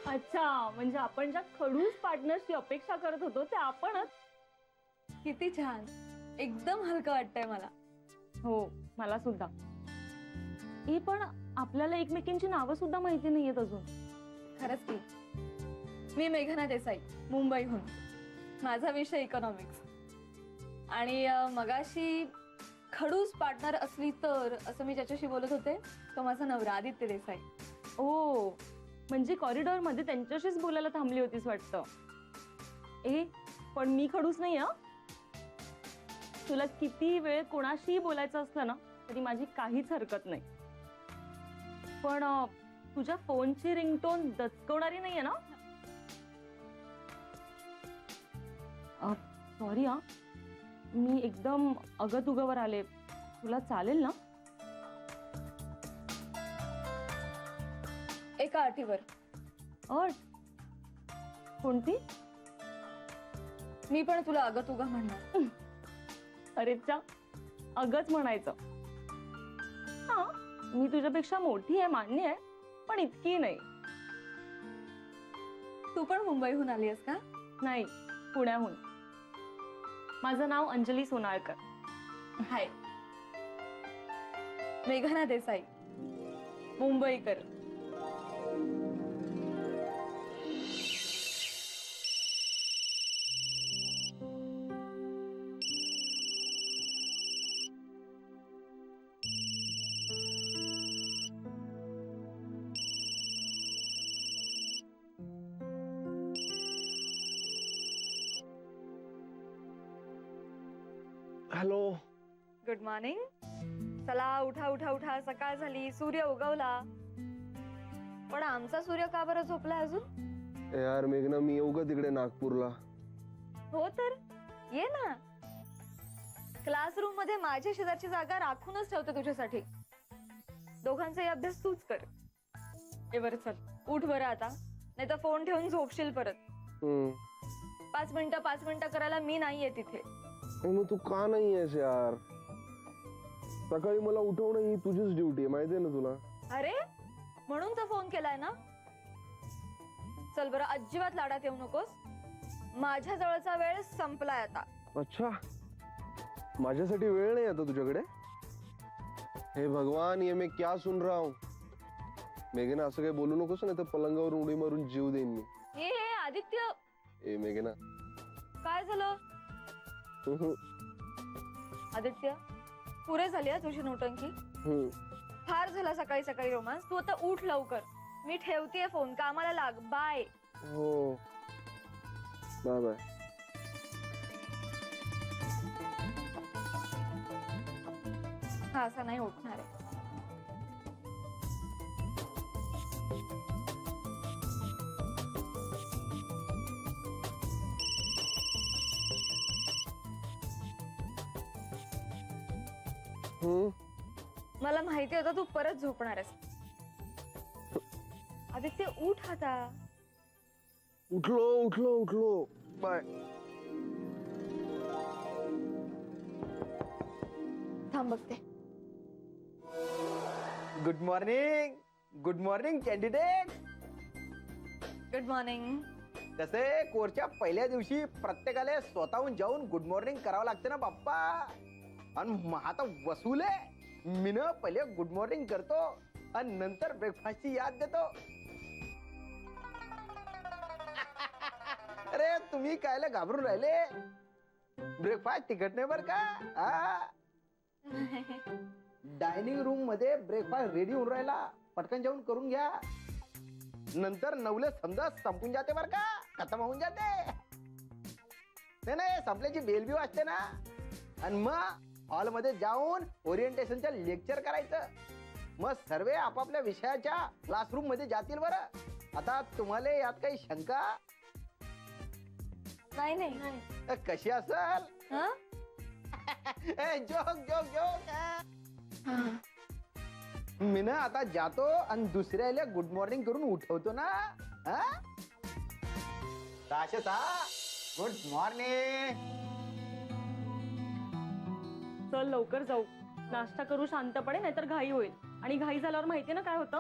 अच्छा, म्हणजे आपण ज्या खडूस पार्टनर्सची अपेक्षा करत होतो ते आपणच. किती छान, एकदम हलकं वाटतंय मला. हो, मला सुद्धा. पण आपल्याला एकमेकींची नावं सुद्धा माहिती नाहीयेत अजून. खरंच की. मी मेघना देसाई, मुंबईहून. माझा विषय इकॉनॉमिक्स. आणि मगाशी खडूस पार्टनर असली तर असं मी ज्याच्याशी बोलत होते तो माझा नवरा आदित्य देसाई. ओ, म्हणजे कॉरिडॉर मध्ये त्यांच्याशीच बोलायला थांबली होतीस वाटतं. पण मी खडूस नाही हं. तुला किती वेळ कोणाशीही बोलायचं असलं ना तरी माझी काहीच हरकत नाही. पण तुझ्या फोनची रिंगटोन दचकवणारी नाहीये ना? सॉरी हा, मी एकदम अगतुगावर आले. तुला चालेल ना? एका अटीवर. अट? कोणती? मी पण तुला अगतुगा म्हणणार. अरे चा, अगच म्हणायचं. हा, मी तुझ्यापेक्षा मोठी आहे मान्य आहे, पण इतकी नाही. तू पण मुंबईहून आली आहेस का? नाही, पुण्याहून. माझं नाव अंजली सोनाळकर. हाय, मेघना देसाई, मुंबईकर. हॅलो. Good morning. चला उठा उठा उठा, सकाळ झाली, सूर्य उगवला. पण आमचा सूर्य का बरं झोपलाय अजून? यार मेघना, मी येऊ का तिकडे नागपूरला? हो तर ये ना. क्लासरूम मध्ये माझ्या शेजारची जागा राखूनच ठेवते तुझ्यासाठी. दोघांचाही अभ्यास तूच कर. बरं चल, उठ बरं आता, नाही तर फोन ठेवून झोपशील परत. 5 मिनिटं करायला मी नाहीये तिथे. मग तू का नाही आहेस यार? सकाळी मला उठवणं ही तुझीच ड्युटी आहे, माहितीये ना तुला. अरे म्हणून तर फोन केलाय ना. चल बरं, अजिबात लाडात येऊ नकोस. माझ्या जवळचा वेळ संपलाय आता. अच्छा, माझ्यासाठी वेळ नाही आता तुझ्याकडे? हे भगवान, ये मैं क्या सुन रहा हूं. मेघना, असं काही बोलू नकोस, नाही तर पलंगावर उडी मारून जीव देईन मी. हे आदित्य. ए मेघना. काय झालं? आदित्य, पुरे झाली तुझी नोटंकी. फार झाला सकाळी सकाळी रोमांस. तू आता उठ लवकर. मी ठेवतेय फोन, कामाला लाग. बाय. हो, बाय बाय. हा असा नाही उठणार आहे. मला माहिती होतं तू परत झोपणार आहेस. आदित्य उठ आता. उठलो उठलो उठलो. बाय. थांब बघते. Good morning candidate. Good morning. तसे कोर्सच्या पहिल्या दिवशी प्रत्येकाला स्वतःहून जाऊन गुड मॉर्निंग करावं लागते ना बाप्पा. आणि मग आता वसूल आहे. मी ना पहिले गुड मॉर्निंग करतो आणि नंतर ब्रेकफास्टची याद देतो. अरे तुम्ही कायला घाबरून राहिले? ब्रेकफास्ट तिखट नाही बर का. डायनिंग रूम मध्ये ब्रेकफास्ट रेडी होऊन राहिला. पटकन जेवण करून घ्या. नंतर 9 समजा संपून जाते बर का, खतम होऊन जाते. नाही संपल्याची बेल बी वाजते ना. आणि मग हॉल मध्ये जाऊन ओरिएंटेशनचं लेक्चर करायचं. मग सर्व आपापल्या विषयाच्या क्लासरूम मध्ये जातील. बरं, आता तुम्हाला यात काही शंका? नाही. कशी असल? Joke joke joke. मी ना आता जातो आणि दुसऱ्याला गुड मॉर्निंग करून उठवतो ना. Good morning. चल लवकर जाऊ, नाश्ता करू शांतपणे, नाहीतर घाई होईल. आणि घाई झाल्यावर माहितीये ना काय होतं.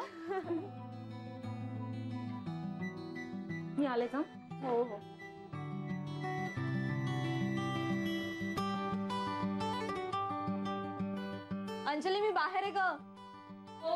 मी आले का? हो हो. अंजली, मी बाहेर आहे ग. हो